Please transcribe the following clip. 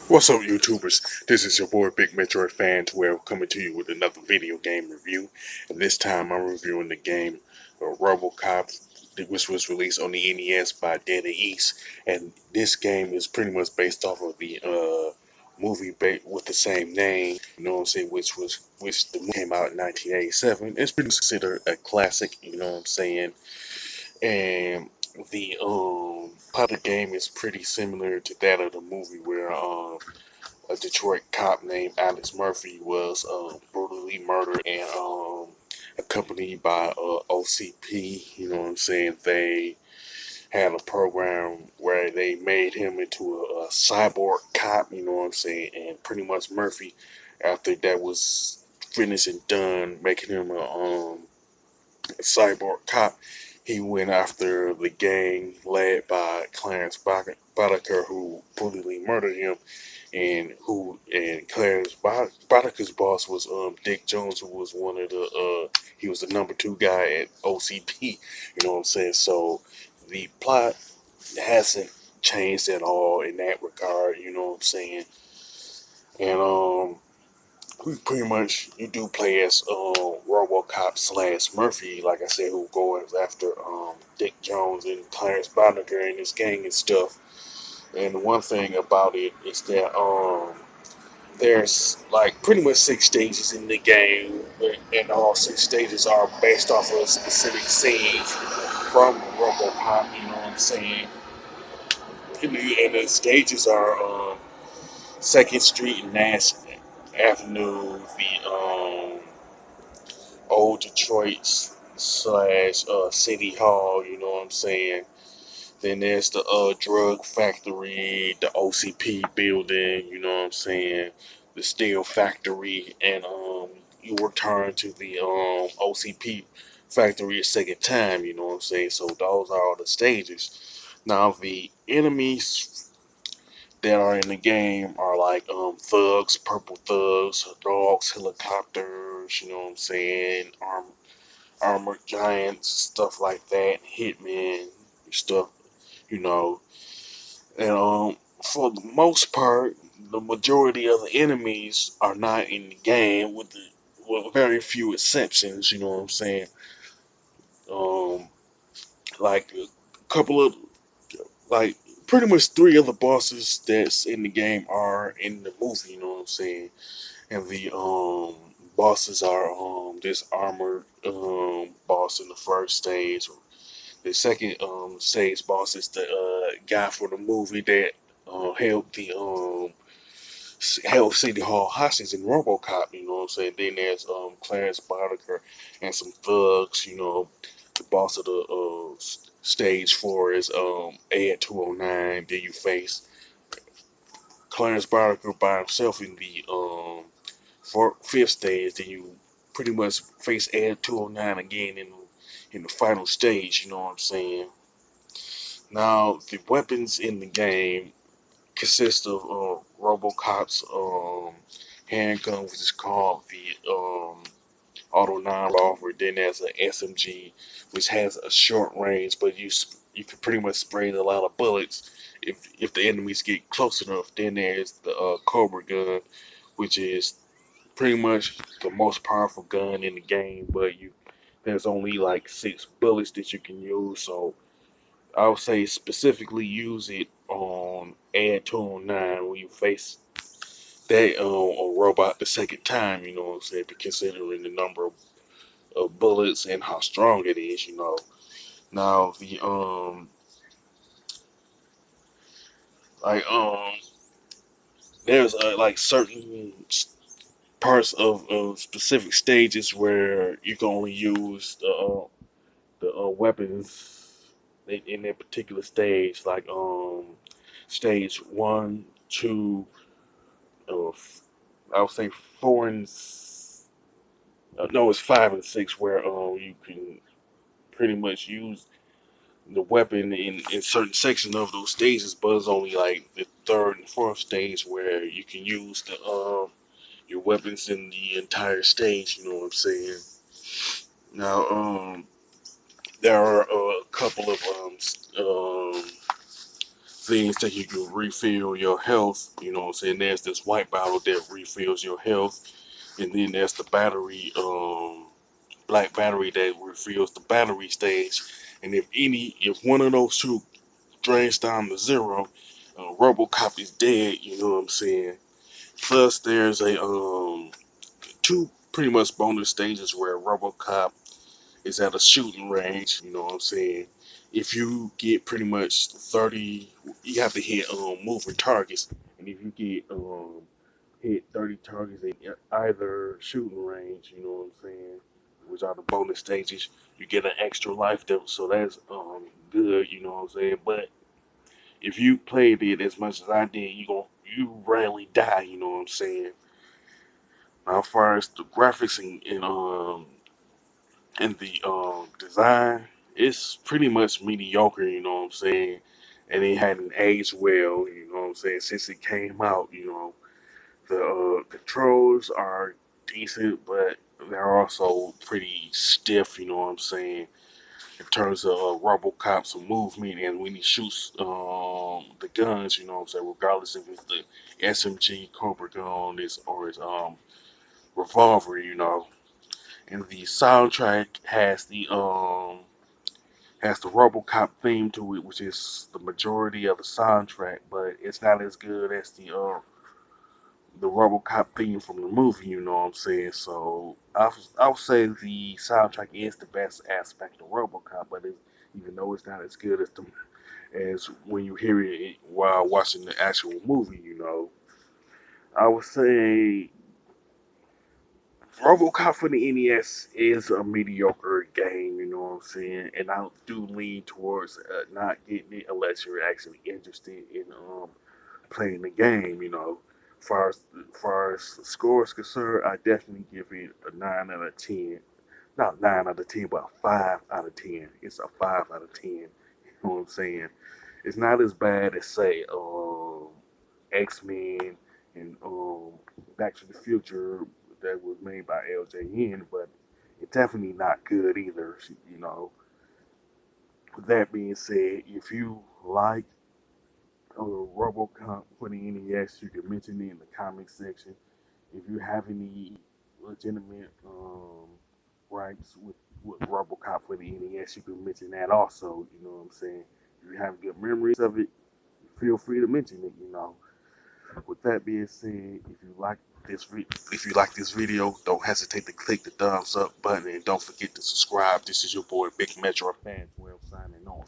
What's up, YouTubers? This is your boy Big Metroid Fan 12 coming to you with another video game review. And this time I'm reviewing the game RoboCop, which was released on the NES by Data East. And this game is pretty much based off of the movie with the same name, you know what I'm saying, which the movie came out in 1987. It's pretty much considered a classic, you know what I'm saying. And the plot of the game is pretty similar to that of the movie, where a Detroit cop named Alex Murphy was brutally murdered and accompanied by OCP. You know what I'm saying? They had a program where they made him into a cyborg cop. You know what I'm saying? And pretty much Murphy, after that was finished and done, making him a cyborg cop, he went after the gang led by Clarence Boddicker, who brutally murdered him, and Clarence Boddicker's boss was Dick Jones, who was one of the he was the number two guy at OCP. You know what I'm saying? So the plot hasn't changed at all in that regard. You know what I'm saying? And we pretty much you do play as RoboCop slash Murphy, like I said, who goes after Dick Jones and Clarence Boddicker and his gang and stuff. And the one thing about it is that there's like pretty much six stages in the game, and all six stages are based off of specific scenes from RoboCop. You know what I'm saying? And the stages are Second Street and Nash Avenue, the old Detroit slash City Hall. You know what I'm saying? Then there's the drug factory, the OCP building, you know what I'm saying, the steel factory, and you return to the OCP factory a second time, you know what I'm saying. So those are all the stages. Now the enemies that are in the game are like thugs, purple thugs, dogs, helicopters, you know what I'm saying, armored giants, stuff like that, hitmen, stuff, you know. And for the most part, the majority of the enemies are not in the game, with very few exceptions. You know what I'm saying? Um, like a couple of like pretty much three of the bosses that's in the game are in the movie. You know what I'm saying? And the bosses are this armored boss in the first stage. The second stage boss is the guy for the movie that held City Hall hostage in RoboCop. You know what I'm saying? Then there's Clarence Boddicker and some thugs. You know, the boss of the stage four is Ed 209. Then you face Clarence Boddicker by himself in the fifth stage. Then you pretty much face Ed 209 again in the final stage. You know what I'm saying? Now, the weapons in the game consist of RoboCop's handgun, which is called the Auto 9 rifle. Then there's an SMG, which has a short range, but you can pretty much spray a lot of bullets if the enemies get close enough. Then there's the Cobra gun, which is pretty much the most powerful gun in the game, but there's only like six bullets that you can use, so I would say specifically use it on Ad 209 when you face that a robot the second time, you know what I'm saying, considering the number of bullets and how strong it is, you know. Now the like there's like certain parts of specific stages where you can only use the weapons in that particular stage, like stage one, two, uh, I would say four and no, it's five and six where you can pretty much use the weapon in certain sections of those stages, but it's only like the third and fourth stage where you can use the your weapons in the entire stage. You know what I'm saying? Now, there are a couple of things that you can refill your health. You know what I'm saying? There's this white bottle that refills your health, and then there's the battery, black battery that refills the battery stage. And if one of those two drains down to zero, RoboCop is dead. You know what I'm saying? Plus, there's a two pretty much bonus stages where RoboCop is at a shooting range. You know what I'm saying? If you get pretty much 30, you have to hit moving targets, and if you get hit 30 targets in either shooting range, you know what I'm saying, which are the bonus stages, you get an extra life there. So that's good. You know what I'm saying? But if you played it as much as I did, you rarely die. You know what I'm saying? Now, as far as the graphics and the design, it's pretty much mediocre, you know what I'm saying? And it hadn't aged well, you know what I'm saying, since it came out, you know. The controls are decent, but they're also pretty stiff, you know what I'm saying, in terms of Robocop's movement and when he shoots the guns, you know what I'm saying, regardless if it's the SMG, Cobra gun, or his revolver, you know. And the soundtrack has the RoboCop theme to it, which is the majority of the soundtrack, but it's not as good as the RoboCop theme from the movie. You know what I'm saying? So I would say the soundtrack is the best aspect of RoboCop, but even though it's not as good as when you hear it while watching the actual movie, you know, I would say RoboCop for the NES is a mediocre game, you know what I'm saying, and I do lean towards not getting it unless you're actually interested in playing the game. You know, far as the score is concerned, I definitely give it a 9 out of 10. Not 9 out of 10, but a 5 out of 10. It's a 5 out of 10. You know what I'm saying? It's not as bad as say X Men and Back to the Future that was made by LJN, but it's definitely not good either. You know. With that being said, if you like RoboCop for the NES, you can mention it in the comment section. If you have any legitimate gripes with RoboCop for the NES, you can mention that also. You know what I'm saying? If you have good memories of it, feel free to mention it. You know. With that being said, if you like this video, don't hesitate to click the thumbs up button and don't forget to subscribe. This is your boy Big Metro Fan 12 signing on.